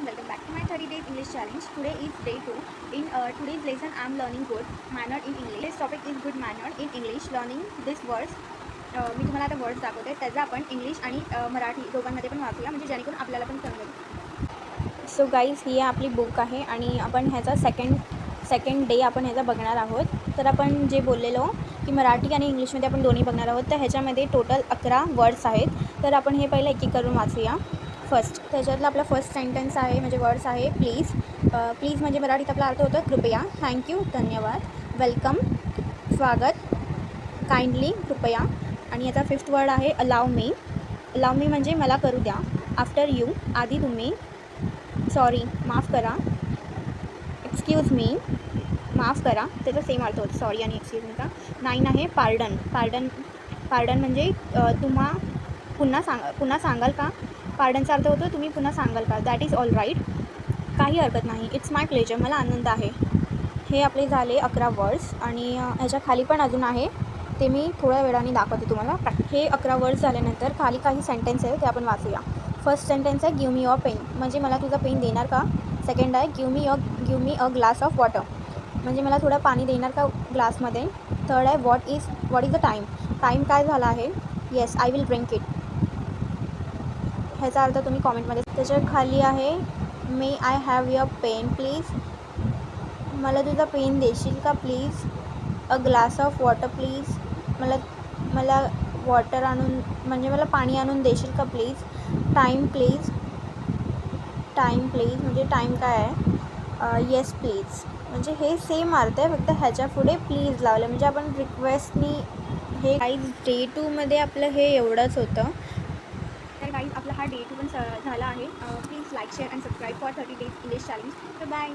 everyone, welcome back to my 30 days English challenge. Today is day 2. In today's lesson I am learning good manner in English. This topic is good manner in English, learning these words. मी तुम्हाला आता words दाखवते, त्याचा आपण English आणि मराठी दोघांमध्ये पण वाचूया, म्हणजे जेणेकरून आपल्याला पण समजेल. सो गाईज, ही आपली बुक आहे आणि आपण ह्याचा सेकंड डे आपण ह्याचा बघणार आहोत. तर आपण जे बोललेलो की मराठी आणि इंग्लिशमध्ये आपण दोन्ही बघणार आहोत, तर ह्याच्यामध्ये टोटल 11 वर्ड्स आहेत. तर आपण हे पहिलं एक एक करून वाचूया. फर्स्ट, त्याच्यातला आपला फर्स्ट सेंटेन्स आहे, म्हणजे वर्ड्स आहे प्लीज. प्लीज म्हणजे मराठीत आपला अर्थ होतं कृपया, थँक्यू धन्यवाद, वेलकम स्वागत, काइंडली कृपया. आणि याचा फिफ्थ वर्ड आहे अलाव मी. अलाव मी म्हणजे मला करू द्या. आफ्टर यू आधी तुम्ही. सॉरी माफ करा. एक्सक्यूज मी माफ करा, त्याचा सेम अर्थ होतो सॉरी आणि एक्सक्यूज मी का. 9 आहे पार्डन. पार्डन म्हणजे पुन्हा सांगाल का. पार्डनचा अर्थ होतो तुम्ही पुन्हा सांगाल का. दॅट इज ऑल राईट, काही हरकत नाही. इट्स माय प्लेजर, मला आनंद आहे. हे आपले झाले 11 वर्ड्स. आणि ह्याच्या खाली पण अजून आहे, ते मी थोड्या वेळाने दाखवते तुम्हाला. हे 11 वर्ड्स झाल्यानंतर खाली काही सेंटेन्स आहे ते आपण वाचूया. फर्स्ट सेंटेन्स आहे गिव मी युअर पेन, म्हणजे मला तुझा पेन देणार का. सेकंड आहे give me a glass of water, म्हणजे मला थोडं पाणी देणार का ग्लासमध्ये. थर्ड आहे व्हॉट इज द टाईम काय झाला आहे. Yes I will drink it, ह्याचा अर्थ तुम्ही कॉमेंटमध्ये. त्याच्या खाली आहे may I have your pen please, मला तुझा पेन देशील का please. A glass of water please, मला वॉटर आणून म्हणजे मला पाणी आणून देशील का प्लीज. टाईम प्लीज म्हणजे टाईम काय आहे. येस प्लीज, म्हणजे हे सेम अर्थ आहे, फक्त ह्याच्या पुढे प्लीज लावलं, म्हणजे आपण रिक्वेस्टनी. हे गाईज डे 2मध्ये आपलं हे एवढंच होतं. तर गाईज आपला हा डे 2 पण झाला आहे. Please like share and subscribe for 30 days English challenge. Bye.